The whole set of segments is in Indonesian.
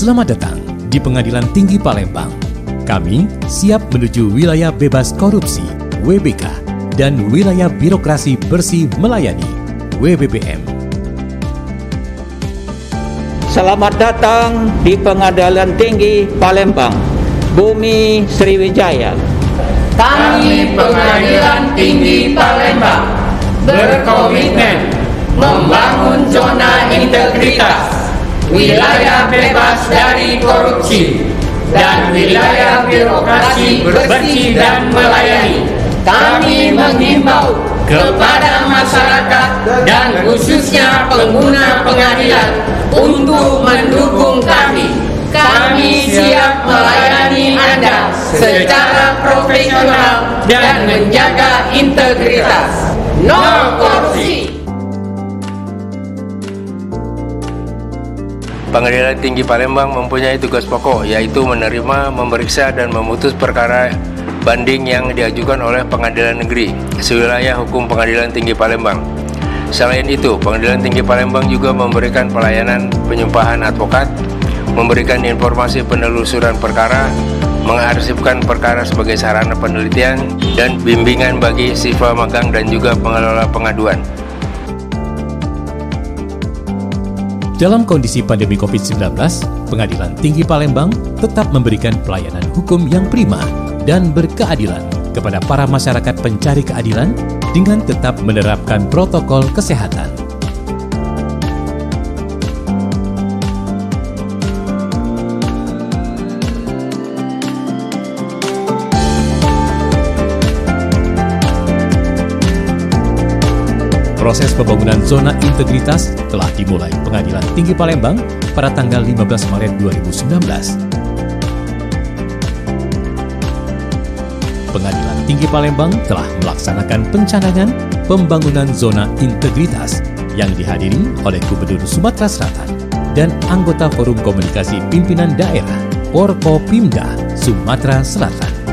Selamat datang di Pengadilan Tinggi Palembang. Kami siap menuju wilayah bebas korupsi (WBK) dan wilayah birokrasi bersih melayani (WBBM). Selamat datang di Pengadilan Tinggi Palembang, Bumi Sriwijaya. Kami Pengadilan Tinggi Palembang berkomitmen membangun zona integritas, wilayah bebas dari korupsi, dan wilayah birokrasi bersih dan melayani. Kami menghimbau kepada masyarakat dan khususnya pengguna pengadilan untuk mendukung kami. Kami siap melayani Anda secara profesional dan menjaga integritas. No korupsi. Pengadilan Tinggi Palembang mempunyai tugas pokok, yaitu menerima, memeriksa, dan memutus perkara banding yang diajukan oleh Pengadilan Negeri sewilayah hukum Pengadilan Tinggi Palembang. Selain itu, Pengadilan Tinggi Palembang juga memberikan pelayanan penyumpahan advokat, memberikan informasi penelusuran perkara, mengarsipkan perkara sebagai sarana penelitian, dan bimbingan bagi siswa magang dan juga pengelola pengaduan. Dalam kondisi pandemi COVID-19, Pengadilan Tinggi Palembang tetap memberikan pelayanan hukum yang prima dan berkeadilan kepada para masyarakat pencari keadilan dengan tetap menerapkan protokol kesehatan. Proses pembangunan zona integritas telah dimulai Pengadilan Tinggi Palembang pada tanggal 15 Maret 2019. Pengadilan Tinggi Palembang telah melaksanakan pencanangan pembangunan zona integritas yang dihadiri oleh Gubernur Sumatera Selatan dan anggota Forum Komunikasi Pimpinan Daerah Forkopimda Sumatera Selatan.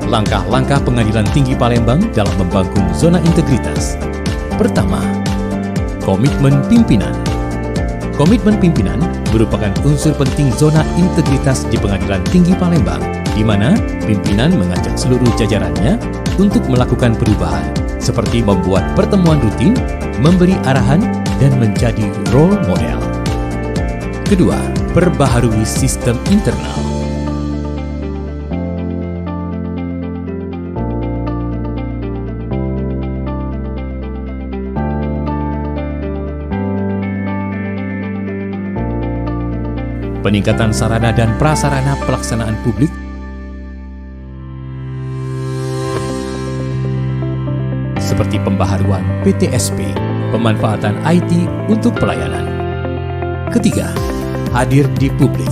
Langkah-langkah Pengadilan Tinggi Palembang dalam membangun zona integritas. Pertama, komitmen pimpinan. Komitmen pimpinan merupakan unsur penting zona integritas di Pengadilan Tinggi Palembang, di mana pimpinan mengajak seluruh jajarannya untuk melakukan perubahan, seperti membuat pertemuan rutin, memberi arahan, dan menjadi role model. Kedua, perbaharui sistem internal. Peningkatan sarana dan prasarana pelaksanaan publik, seperti pembaharuan PTSP, pemanfaatan IT untuk pelayanan. Ketiga, hadir di publik.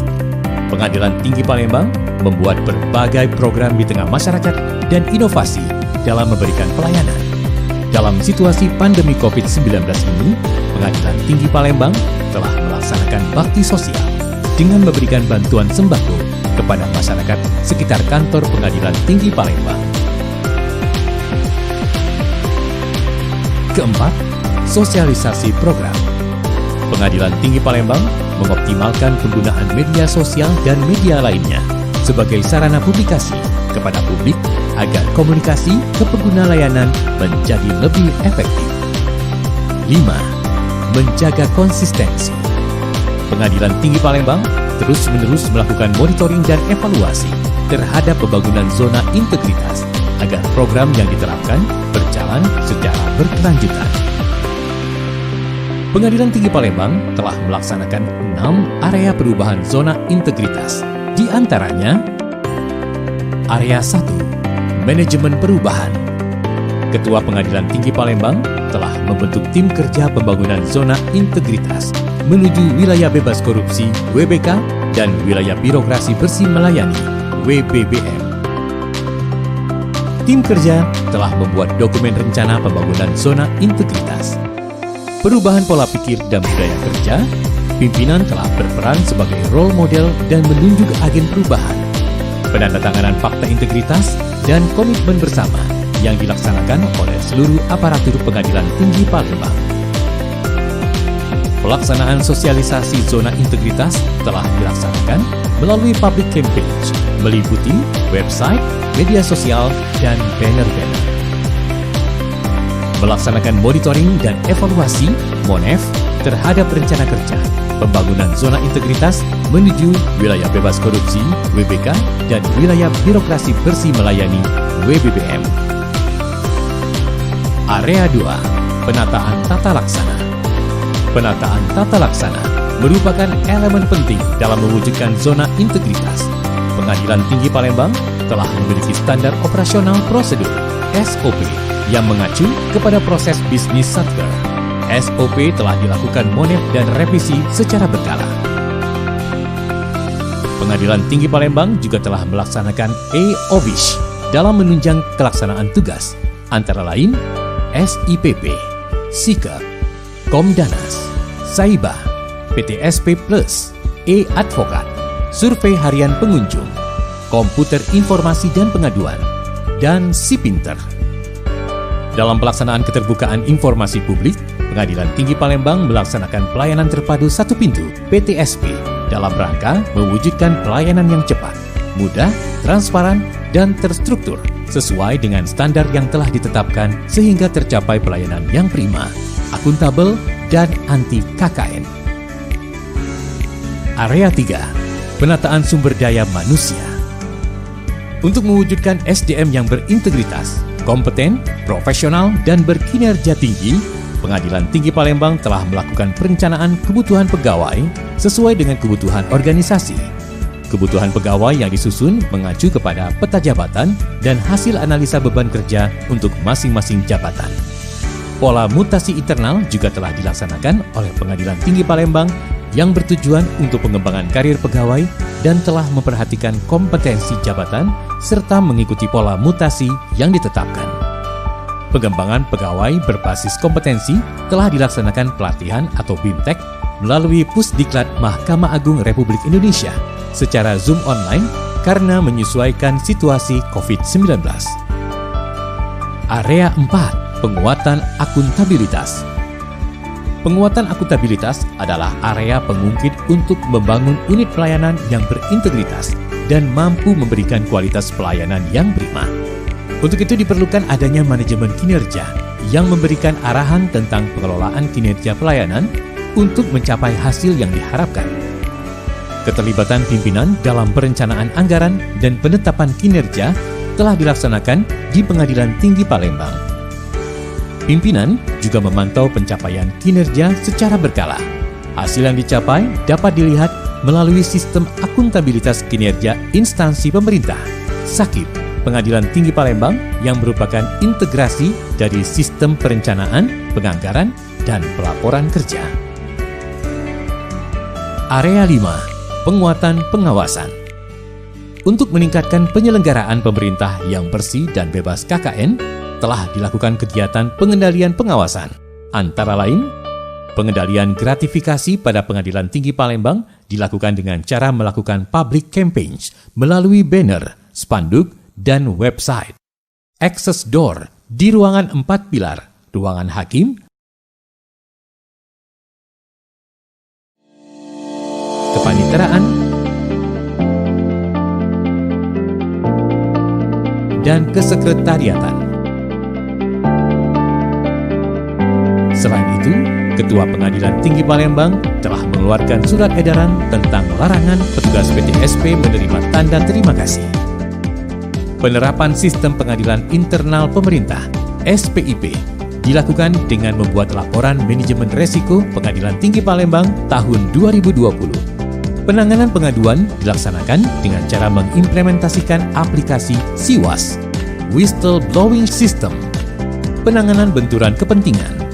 Pengadilan Tinggi Palembang membuat berbagai program di tengah masyarakat dan inovasi dalam memberikan pelayanan. Dalam situasi pandemi COVID-19 ini, Pengadilan Tinggi Palembang telah melaksanakan bakti sosial dengan memberikan bantuan sembako kepada masyarakat sekitar kantor Pengadilan Tinggi Palembang. Keempat, sosialisasi program. Pengadilan Tinggi Palembang mengoptimalkan penggunaan media sosial dan media lainnya sebagai sarana publikasi kepada publik agar komunikasi ke pengguna layanan menjadi lebih efektif. 5. Menjaga konsistensi. Pengadilan Tinggi Palembang terus-menerus melakukan monitoring dan evaluasi terhadap pembangunan zona integritas agar program yang diterapkan berjalan secara berkelanjutan. Pengadilan Tinggi Palembang telah melaksanakan 6 area perubahan zona integritas. Di antaranya, Area 1, Manajemen Perubahan. Ketua Pengadilan Tinggi Palembang telah membentuk tim kerja pembangunan zona integritas menuju wilayah bebas korupsi (WBK) dan wilayah birokrasi bersih melayani (WBBM). Tim kerja telah membuat dokumen rencana pembangunan zona integritas. Perubahan pola pikir dan budaya kerja, pimpinan telah berperan sebagai role model dan menunjuk agen perubahan. Penandatanganan fakta integritas dan komitmen bersama yang dilaksanakan oleh seluruh aparatur Pengadilan Tinggi Palembang. Pelaksanaan sosialisasi zona integritas telah dilaksanakan melalui public campaign, meliputi website, media sosial, dan banner-banner. Melaksanakan monitoring dan evaluasi MONEF terhadap rencana kerja pembangunan zona integritas menuju wilayah bebas korupsi WBK dan wilayah birokrasi bersih melayani WBBM. Area 2, penataan tata laksana. Penataan tata laksana merupakan elemen penting dalam mewujudkan zona integritas. Pengadilan Tinggi Palembang telah memiliki standar operasional prosedur (SOP) yang mengacu kepada proses bisnis satker. SOP telah dilakukan MONEF dan revisi secara berkala. Pengadilan Tinggi Palembang juga telah melaksanakan E-Obish dalam menunjang kelaksanaan tugas, antara lain SIPP, SIKEP, Komdanas, Saiba, PTSP Plus, E-Advokat, Survei Harian Pengunjung, Komputer Informasi dan Pengaduan, dan Sipinter. Dalam pelaksanaan keterbukaan informasi publik, Pengadilan Tinggi Palembang melaksanakan pelayanan terpadu satu pintu (PTSP) dalam rangka mewujudkan pelayanan yang cepat, mudah, transparan, dan terstruktur sesuai dengan standar yang telah ditetapkan sehingga tercapai pelayanan yang prima, akuntabel, dan anti KKN. Area 3, penataan sumber daya manusia. Untuk mewujudkan SDM yang berintegritas, kompeten, profesional, dan berkinerja tinggi, Pengadilan Tinggi Palembang telah melakukan perencanaan kebutuhan pegawai sesuai dengan kebutuhan organisasi. Kebutuhan pegawai yang disusun mengacu kepada peta jabatan dan hasil analisa beban kerja untuk masing-masing jabatan. Pola mutasi internal juga telah dilaksanakan oleh Pengadilan Tinggi Palembang yang bertujuan untuk pengembangan karir pegawai dan telah memperhatikan kompetensi jabatan serta mengikuti pola mutasi yang ditetapkan. Pengembangan pegawai berbasis kompetensi telah dilaksanakan pelatihan atau BIMTEK melalui Pusdiklat Mahkamah Agung Republik Indonesia secara Zoom online karena menyesuaikan situasi COVID-19. Area 4, penguatan akuntabilitas. Penguatan akuntabilitas adalah area pengungkit untuk membangun unit pelayanan yang berintegritas dan mampu memberikan kualitas pelayanan yang prima. Untuk itu diperlukan adanya manajemen kinerja yang memberikan arahan tentang pengelolaan kinerja pelayanan untuk mencapai hasil yang diharapkan. Keterlibatan pimpinan dalam perencanaan anggaran dan penetapan kinerja telah dilaksanakan di Pengadilan Tinggi Palembang. Pimpinan juga memantau pencapaian kinerja secara berkala. Hasil yang dicapai dapat dilihat melalui sistem akuntabilitas kinerja instansi pemerintah, SAKIP, Pengadilan Tinggi Palembang yang merupakan integrasi dari sistem perencanaan, penganggaran, dan pelaporan kerja. Area 5, penguatan pengawasan. Untuk meningkatkan penyelenggaraan pemerintah yang bersih dan bebas KKN, telah dilakukan kegiatan pengendalian pengawasan, antara lain pengendalian gratifikasi pada Pengadilan Tinggi Palembang dilakukan dengan cara melakukan public campaigns melalui banner, spanduk, dan website. Access door di ruangan 4 pilar, ruangan hakim, kepaniteraan, dan kesekretariatan. Selain itu, Ketua Pengadilan Tinggi Palembang telah mengeluarkan surat edaran tentang larangan petugas PTSP menerima tanda terima kasih. Penerapan Sistem Pengadilan Internal Pemerintah (SPIP) dilakukan dengan membuat laporan manajemen resiko Pengadilan Tinggi Palembang tahun 2020. Penanganan pengaduan dilaksanakan dengan cara mengimplementasikan aplikasi SIWAS, Whistleblowing System, penanganan benturan kepentingan,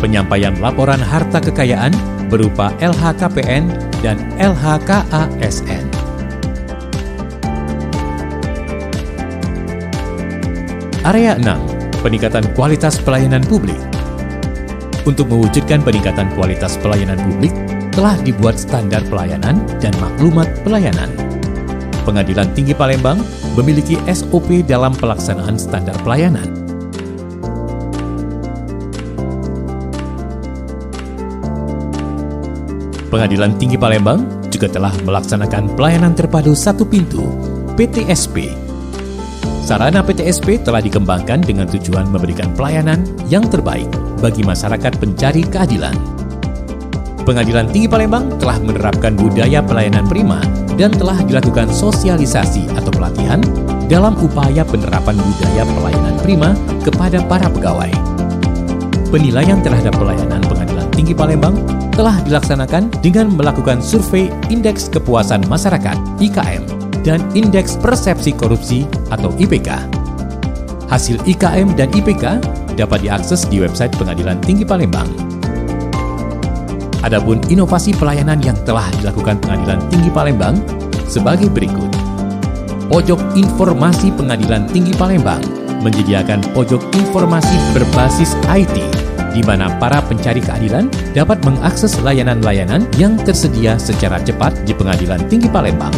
penyampaian laporan harta kekayaan berupa LHKPN dan LHKASN. Area 6, peningkatan kualitas pelayanan publik. Untuk mewujudkan peningkatan kualitas pelayanan publik, telah dibuat standar pelayanan dan maklumat pelayanan. Pengadilan Tinggi Palembang memiliki SOP dalam pelaksanaan standar pelayanan. Pengadilan Tinggi Palembang juga telah melaksanakan pelayanan terpadu satu pintu (PTSP). Sarana PTSP telah dikembangkan dengan tujuan memberikan pelayanan yang terbaik bagi masyarakat pencari keadilan. Pengadilan Tinggi Palembang telah menerapkan budaya pelayanan prima dan telah dilakukan sosialisasi atau pelatihan dalam upaya penerapan budaya pelayanan prima kepada para pegawai. Penilaian terhadap pelayanan Pengadilan Tinggi Palembang telah dilaksanakan dengan melakukan survei Indeks Kepuasan Masyarakat (IKM) dan Indeks Persepsi Korupsi atau IPK. Hasil IKM dan IPK dapat diakses di website Pengadilan Tinggi Palembang. Adapun inovasi pelayanan yang telah dilakukan Pengadilan Tinggi Palembang sebagai berikut. Pojok Informasi Pengadilan Tinggi Palembang menyediakan pojok informasi berbasis IT di mana para pencari keadilan dapat mengakses layanan-layanan yang tersedia secara cepat di Pengadilan Tinggi Palembang.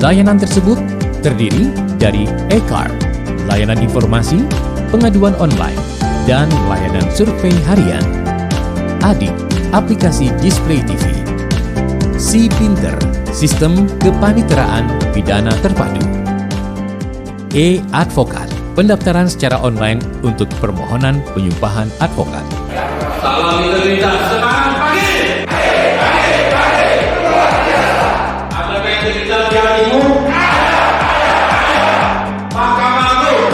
Layanan tersebut terdiri dari e-card, layanan informasi, pengaduan online, dan layanan survei harian. Adit, aplikasi display TV. Si-Pinter, sistem kepaniteraan pidana terpadu. E-Advokat, pendaftaran secara online untuk permohonan penyumpahan advokat. Salam integritas, semangat pagi. Ada integritas di hatimu? Mahkamah Agung,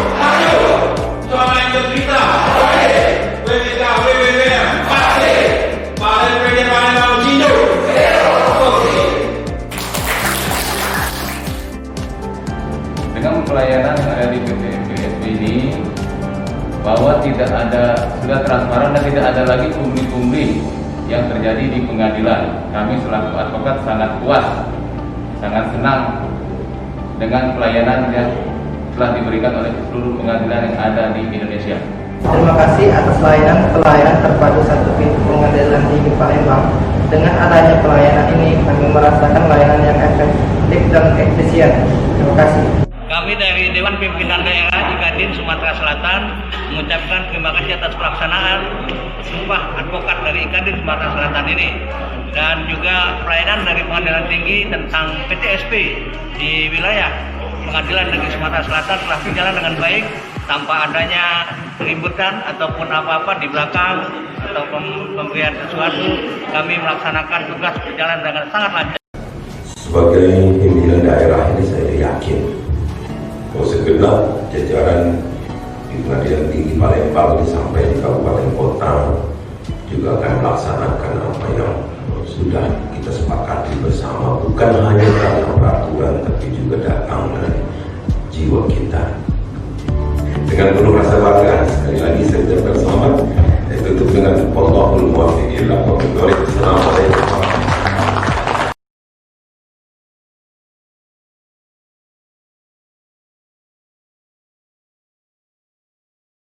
soal integritas. WWK, WWWM, pasti. Paling PD Palembang Cindo. Dengan pelayanan yang ada di PTSP ini, bahwa sudah transparan dan tidak ada lagi pungli-pungli yang terjadi di pengadilan. Kami selaku advokat sangat puas, sangat senang dengan pelayanan yang telah diberikan oleh seluruh pengadilan yang ada di Indonesia. Terima kasih atas pelayanan terpadu satu pintu Pengadilan Tinggi Palembang. Dengan adanya pelayanan ini, kami merasakan layanan yang efektif dan efisien. Terima kasih. Kami dari Dewan Pimpinan Daerah Ikadin Sumatera Selatan mengucapkan terima kasih atas pelaksanaan sumpah advokat dari Ikadin Sumatera Selatan ini, dan juga pelayanan dari Pengadilan Tinggi tentang PTSP di wilayah Pengadilan Negeri Sumatera Selatan telah berjalan dengan baik tanpa adanya keributan ataupun apa-apa di belakang atau pemberian sesuatu. Kami melaksanakan tugas berjalan dengan sangat lancar. Sebagai pimpinan daerah ini saya yakin bahwa segenap jajaran di Pengadilan Tinggi Palembang ini sampai di kabupaten kota juga akan melaksanakan apa yang sudah kita sepakati bersama, bukan hanya karena peraturan tapi juga datang dari jiwa kita. Dengan penuh rasa bangga, sekali lagi saya ucapkan selamat. Saya tutup dengan Allahul muwaffiq ila aqwamit